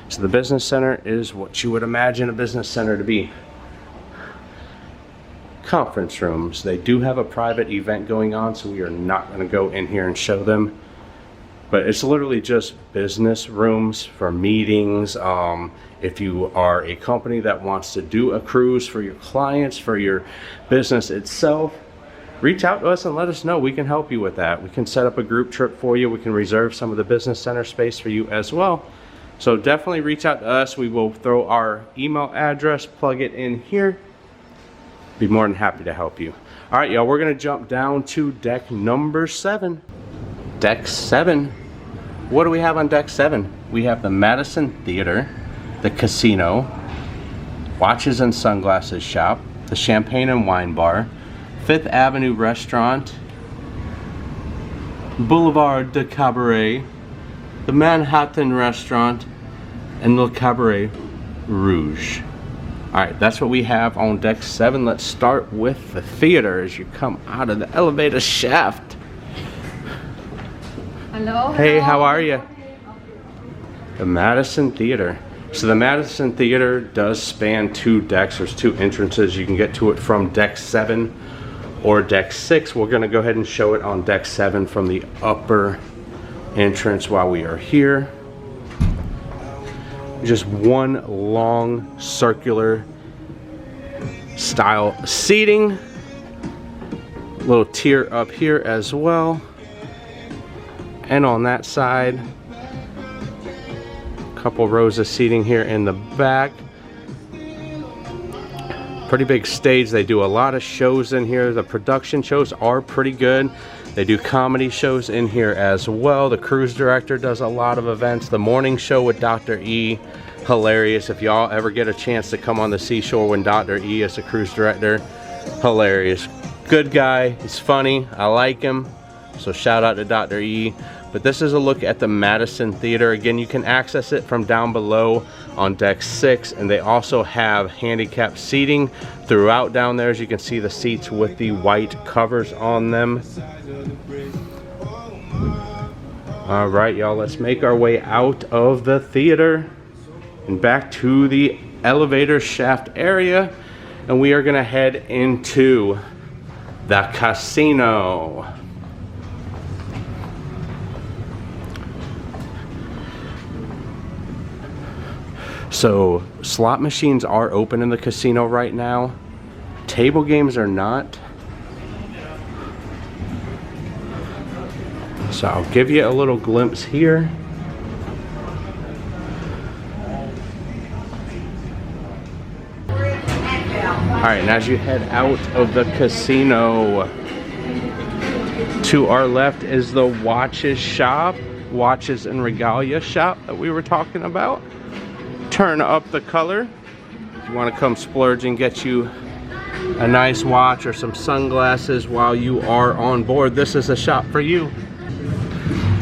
A: So the business center is what you would imagine a business center to be. Conference rooms. They do have a private event going on, so we are not going to go in here and show them. But it's literally just business rooms for meetings. If you are a company that wants to do a cruise for your clients, for your business itself, reach out to us and let us know. We can help you with that. We can set up a group trip for you. We can reserve some of the business center space for you as well. So definitely reach out to us. We will throw our email address, plug it in here. Be more than happy to help you. All right, y'all, we're going to jump down to deck number 7. Deck 7. What do we have on deck 7? We have the Madison Theater, the casino, watches and sunglasses shop, the champagne and wine bar, Fifth Avenue restaurant, Boulevard de Cabaret, the Manhattan restaurant, and Le Cabaret Rouge. Alright, that's what we have on deck 7. Let's start with the theater as you come out of the elevator shaft.
C: Hello.
A: Hey, how are you? The Madison Theater. So the Madison Theater does span 2 decks. There's 2 entrances. You can get to it from deck 7 or deck 6. We're going to go ahead and show it on deck 7 from the upper entrance while we are here. Just one long circular style seating. Little tier up here as well. And on that side, a couple rows of seating here in the back. Pretty big stage. They do a lot of shows in here. The production shows are pretty good. They do comedy shows in here as well. The cruise director does a lot of events. The morning show with Dr. E, hilarious. If y'all ever get a chance to come on the Seashore when Dr. E is the cruise director, hilarious. Good guy, he's funny, I like him. So shout out to Dr. E. But this is a look at the Madison Theater. Again, you can access it from down below on deck 6, and they also have handicapped seating throughout down there. As you can see, the seats with the white covers on them. All right, y'all, let's make our way out of the theater and back to the elevator shaft area, and we are gonna head into the casino. So slot machines are open in the casino right now. Table games are not. So I'll give you a little glimpse here. All right, and as you head out of the casino, to our left is the watches shop, watches and regalia shop that we were talking about. Turn up the color. If you want to come splurge and get you a nice watch or some sunglasses while you are on board, this is a shop for you.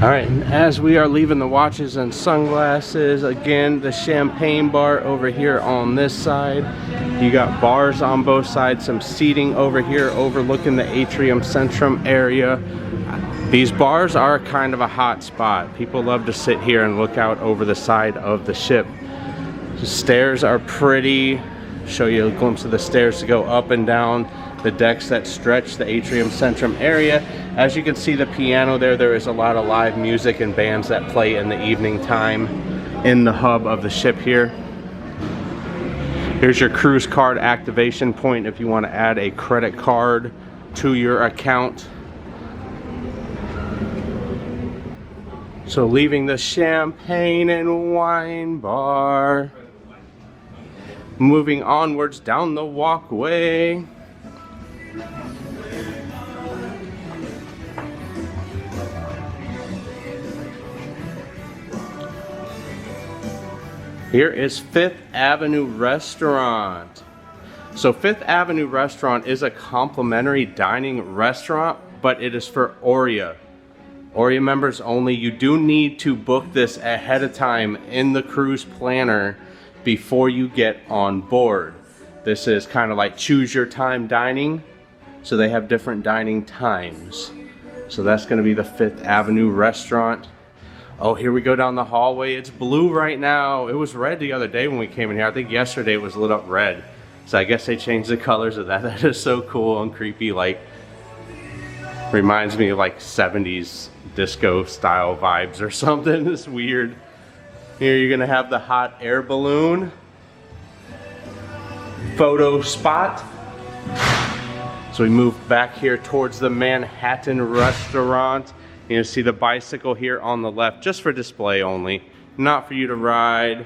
A: All right, and as we are leaving the watches and sunglasses, again, the champagne bar over here on this side. You got bars on both sides, some seating over here overlooking the Atrium Centrum area. These bars are kind of a hot spot. People love to sit here and look out over the side of the ship. The stairs are pretty. Show you a glimpse of the stairs to go up and down the decks that stretch the Atrium Centrum area. As you can see, the piano there is a lot of live music and bands that play in the evening time in the hub of the ship here. Here's your cruise card activation point if you want to add a credit card to your account. So leaving the champagne and wine bar, moving onwards down the walkway. Here is Fifth Avenue Restaurant. So Fifth Avenue Restaurant is a complimentary dining restaurant, but it is for Oria. Oria members only. You do need to book this ahead of time in the cruise planner before you get on board. This is kind of like choose your time dining. So they have different dining times. So that's gonna be the Fifth Avenue Restaurant. Oh, here we go down the hallway. It's blue right now. It was red the other day when we came in here. I think yesterday it was lit up red. So I guess they changed the colors of that. That is so cool and creepy. Like, reminds me of like 70s disco style vibes or something. It's weird. Here you're gonna have the hot air balloon photo spot. So we move back here towards the Manhattan Restaurant. You see the bicycle here on the left, just for display only, not for you to ride.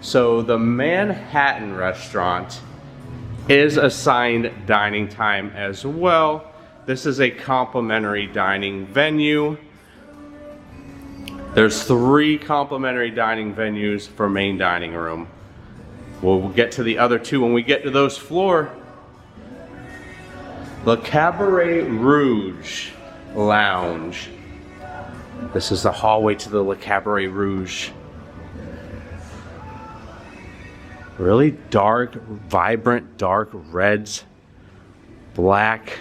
A: So the Manhattan Restaurant is assigned dining time as well. This is a complimentary dining venue. There's 3 complimentary dining venues for main dining room. We'll get to the other 2 when we get to those floor. Le Cabaret Rouge Lounge. This is the hallway to the Le Cabaret Rouge. Really dark, vibrant, dark reds, black.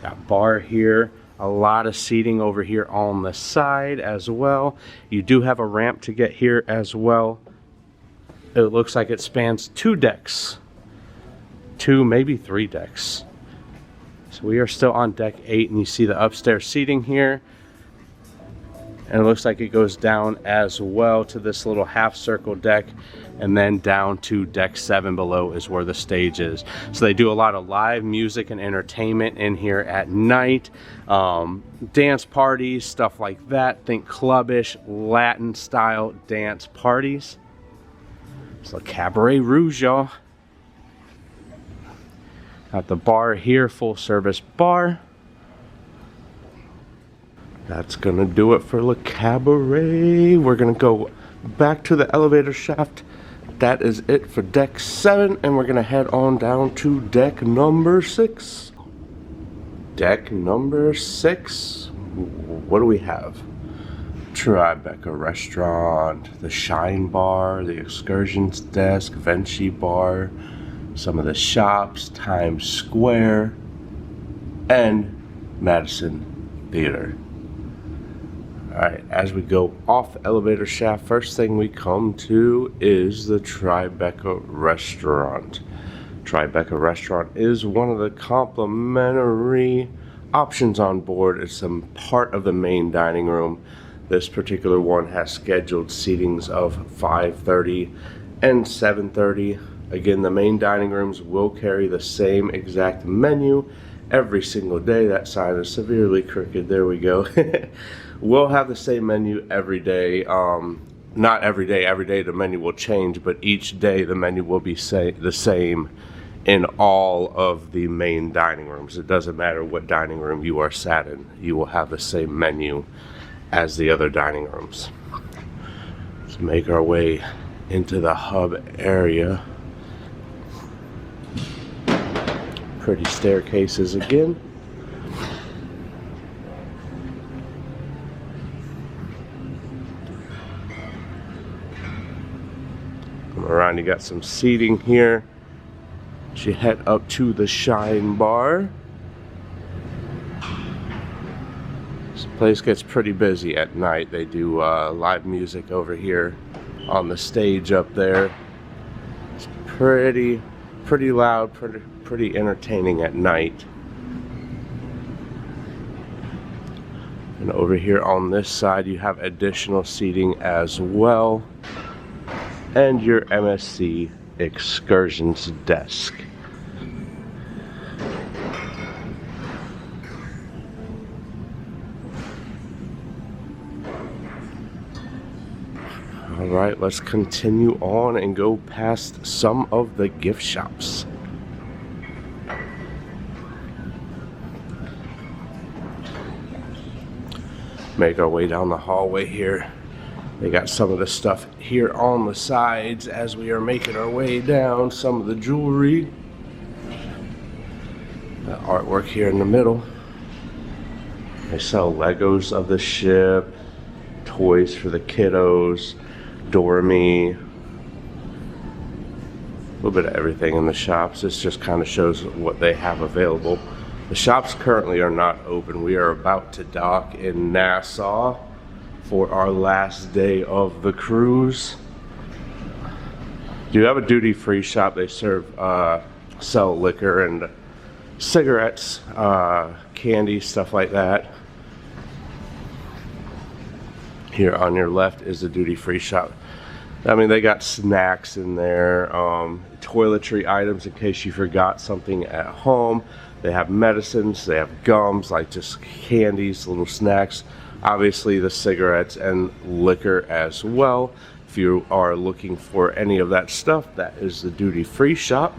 A: Got bar here. A lot of seating over here on the side as well. You do have a ramp to get here as well. It looks like it spans 2 decks. 2, maybe 3 decks. So we are still on deck 8, and you see the upstairs seating here. And it looks like it goes down as well to this little half circle deck, and then down to deck 7 below is where the stage is. So they do a lot of live music and entertainment in here at night. Dance parties, stuff like that. Think clubbish, Latin style dance parties. It's a Cabaret Rouge, y'all. Got the bar here, full service bar. That's gonna do it for Le Cabaret. We're gonna go back to the elevator shaft. That is it for deck 7, and we're gonna head on down to deck number 6. Deck number 6. What do we have? Tribeca Restaurant, the Shine Bar, the Excursions Desk, Vinci Bar, some of the shops, Times Square, and Madison Theater. Alright, as we go off the elevator shaft, first thing we come to is the Tribeca Restaurant. Tribeca Restaurant is one of the complimentary options on board. It's some part of the main dining room. This particular one has scheduled seatings of 5:30 and 7:30. Again, the main dining rooms will carry the same exact menu every single day. That sign is severely crooked. There we go. We'll have the same menu every day. Not every day. Every day the menu will change, but each day the menu will be the same in all of the main dining rooms. It doesn't matter what dining room you are sat in. You will have the same menu as the other dining rooms. Let's make our way into the hub area. Pretty staircases again. Come around, you got some seating here. As you head up to the Shine Bar. This place gets pretty busy at night. They do live music over here on the stage up there. It's pretty loud, pretty entertaining at night. And over here on this side you have additional seating as well, and your MSC Excursions desk. Alright, let's continue on and go past some of the gift shops. Make our way down the hallway here. They got some of the stuff here on the sides as we are making our way down. Some of the jewelry. The artwork here in the middle. They sell Legos of the ship, toys for the kiddos, Dormy. A little bit of everything in the shops. This just kind of shows what they have available. The shops currently are not open. We are about to dock in Nassau for our last day of the cruise. Do you have a duty-free shop? They sell liquor and cigarettes, candy, stuff like that. Here on your left is the duty-free shop. I mean, they got snacks in there, toiletry items in case you forgot something at home. They have medicines, they have gums, like just candies, little snacks. Obviously the cigarettes and liquor as well. If you are looking for any of that stuff, that is the duty-free shop.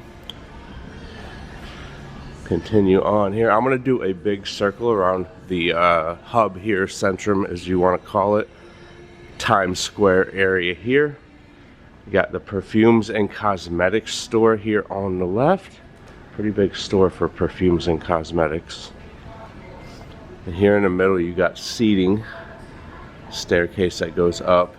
A: Continue on here. I'm going to do a big circle around the hub here, Centrum as you want to call it. Times Square area here. You got the perfumes and cosmetics store here on the left. Pretty big store for perfumes and cosmetics. And here in the middle you got seating, staircase that goes up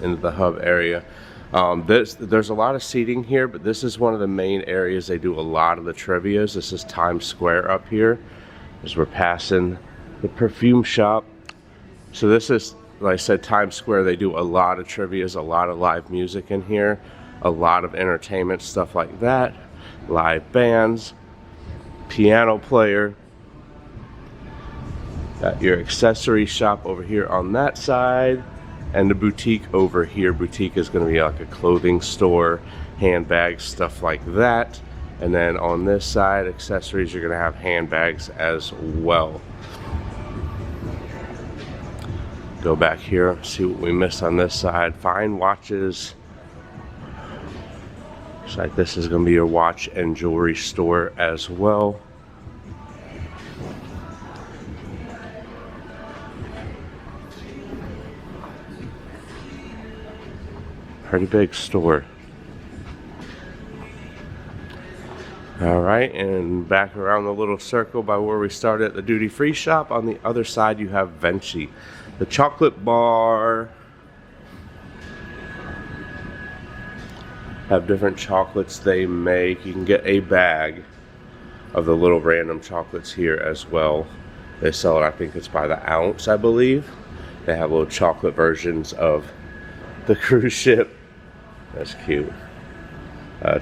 A: into the hub area. There's a lot of seating here, but this is one of the main areas they do a lot of the trivias. This is Times Square up here as we're passing the perfume shop. So this is, like I said, Times Square. They do a lot of trivias, a lot of live music in here, a lot of entertainment, stuff like that. Live bands, piano player. Got your accessory shop over here on that side, and the boutique over here. Boutique is going to be like a clothing store, handbags, stuff like that. And then on this side, accessories, you're going to have handbags as well. Go back here, see what we missed on this side. Fine watches, Looks like this is going to be your watch and jewelry store as well. Pretty big store. All right, and back around the little circle by where we started at the duty-free shop. On the other side, you have Vinci, the chocolate bar. Have different chocolates they make. You can get a bag of the little random chocolates here as well. They sell it, I think it's by the ounce, I believe. They have little chocolate versions of the cruise ship. That's cute.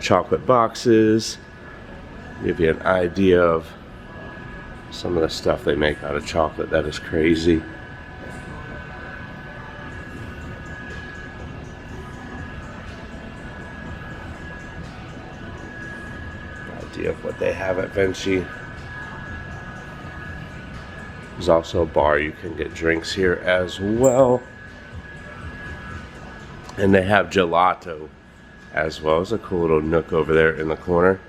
A: Chocolate boxes. Give you an idea of some of the stuff they make out of chocolate. That is crazy. Idea of what they have at Vinci. There's also a bar. You can get drinks here as well. And they have gelato as well. There's a cool little nook over there in the corner.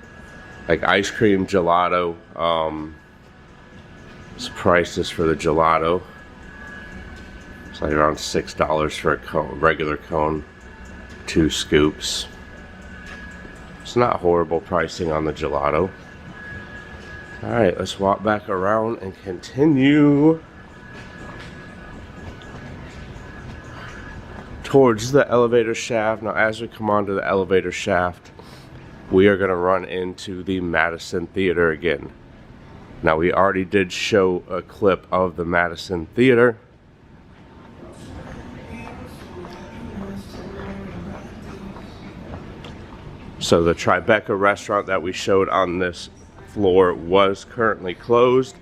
A: Like ice cream gelato. It's prices for the gelato. It's like around $6 for a cone, regular cone, 2 scoops. It's not horrible pricing on the gelato. All right, let's walk back around and continue towards the elevator shaft. Now, as we come onto the elevator shaft, we are going to run into the Madison Theater again. Now, we already did show a clip of the Madison Theater. So the Tribeca restaurant that we showed on this floor was currently closed.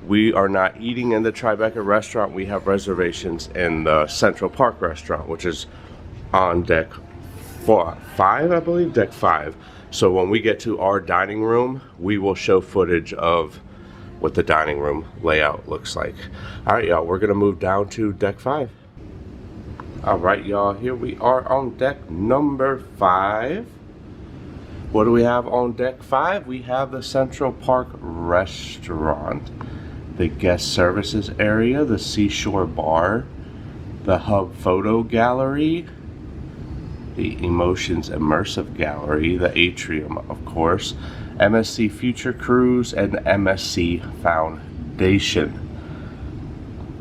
A: We are not eating in the Tribeca restaurant. We have reservations in the Central Park restaurant, which is on deck 5, I believe, deck 5. So when we get to our dining room, we will show footage of what the dining room layout looks like. All right, y'all, we're gonna move down to deck 5. All right, y'all, here we are on deck number 5. What do we have on deck 5? We have the Central Park restaurant, the guest services area, the Seashore bar, the Hub photo gallery, the Emotions Immersive Gallery, the Atrium, of course, MSC Future Cruise, and the MSC Foundation.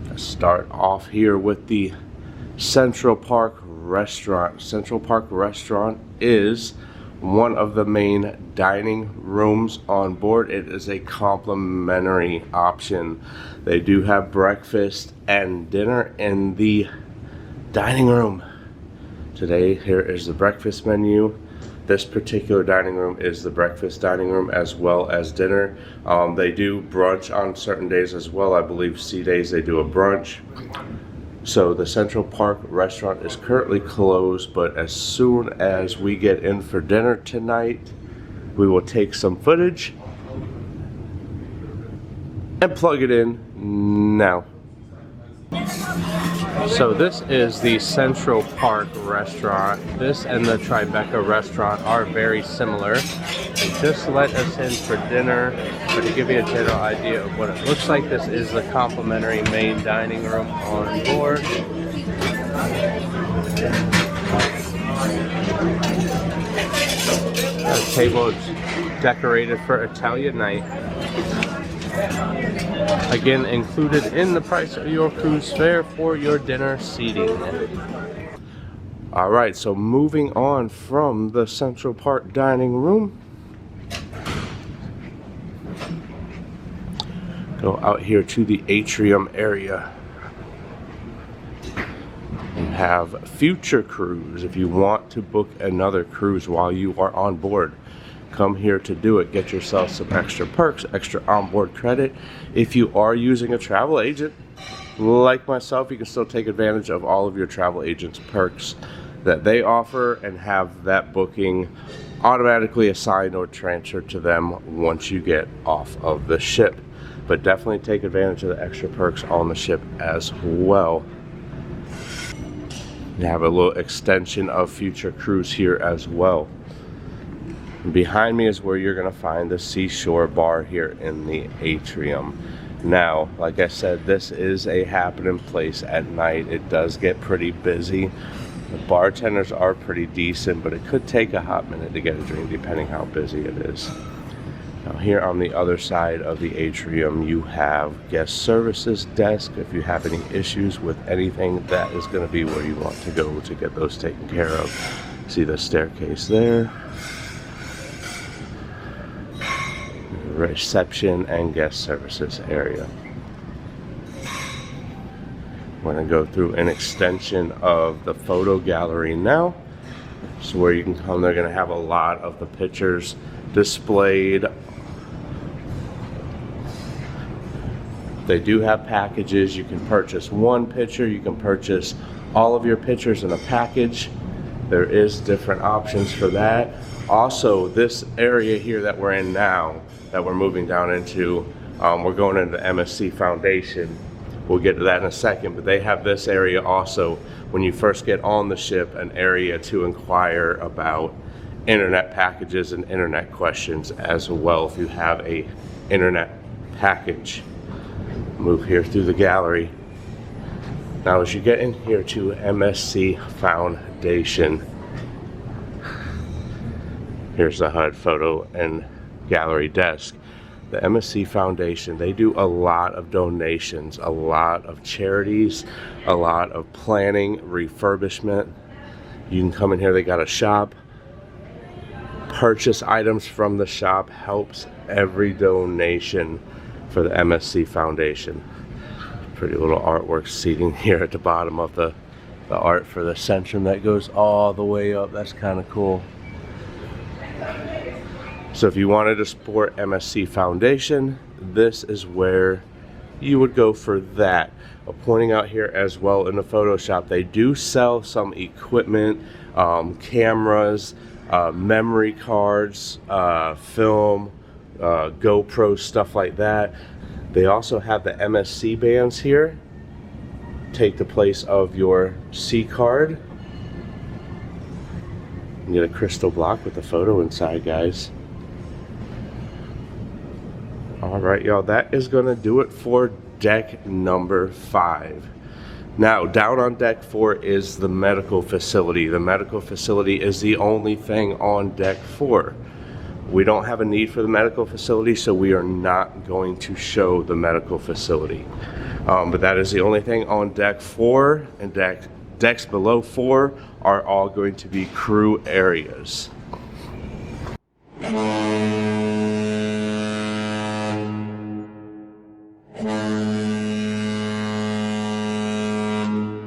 A: Let's start off here with the Central Park restaurant. Central Park restaurant is one of the main dining rooms on board. It is a complimentary option. They do have breakfast and dinner in the dining room. Today, here is the breakfast menu. This particular dining room is the breakfast dining room as well as dinner. They do brunch on certain days as well. I believe C days they do a brunch. So the Central Park restaurant is currently closed, but as soon as we get in for dinner tonight, we will take some footage and plug it in now. So this is the Central Park restaurant. This and the Tribeca restaurant are very similar. They just let us in for dinner, but to give you a general idea of what it looks like, this is the complimentary main dining room on board. The table is decorated for Italian night. Again, included in the price of your cruise fare for your dinner seating. Alright, so moving on from the Central Park dining room, go out here to the Atrium area and have Future Cruise. If you want to book another cruise while you are on board, come here to do it. Get yourself some extra perks, extra onboard credit. If you are using a travel agent like myself, you can still take advantage of all of your travel agent's perks that they offer and have that booking automatically assigned or transferred to them once you get off of the ship. But definitely take advantage of the extra perks on the ship as well. You have a little extension of Future Cruise here as well. Behind me is where you're gonna find the Seashore bar here in the Atrium. Now, like I said, this is a happening place at night. It does get pretty busy. The bartenders are pretty decent, but it could take a hot minute to get a drink depending how busy it is. Now here on the other side of the Atrium, you have guest services desk. If you have any issues with anything, that is gonna be where you want to go to get those taken care of. See the staircase there. Reception and guest services area. We're going to go through an extension of the photo gallery now. So where you can come, they're going to have a lot of the pictures displayed. They do have packages. You can purchase one picture. You can purchase all of your pictures in a package. There is different options for that. Also, this area here that we're in now, that we're moving down into, we're going into the MSC Foundation. We'll get to that in a second, but they have this area also, when you first get on the ship, an area to inquire about internet packages and internet questions as well if you have a internet package. Move here through the gallery. Now as you get in here to MSC Foundation, here's the HUD photo and gallery desk. The MSC Foundation, they do a lot of donations, a lot of charities, a lot of planning, refurbishment. You can come in here, they got a shop. Purchase items from the shop helps every donation for the MSC Foundation. Pretty little artwork seating here at the bottom of the art for the Centrum that goes all the way up. That's kind of cool. So if you wanted to support MSC Foundation, this is where you would go for that. Pointing out here as well in the Photoshop, they do sell some equipment, cameras, memory cards, film, GoPro, stuff like that. They also have the MSC bands here. Take the place of your C card. You get a crystal block with the photo inside, guys. Alright y'all, that is going to do it for deck number 5. Now, down on deck 4 is the medical facility. The medical facility is the only thing on deck 4. We don't have a need for the medical facility, so we are not going to show the medical facility. But that is the only thing on deck 4, and decks below 4 are all going to be crew areas.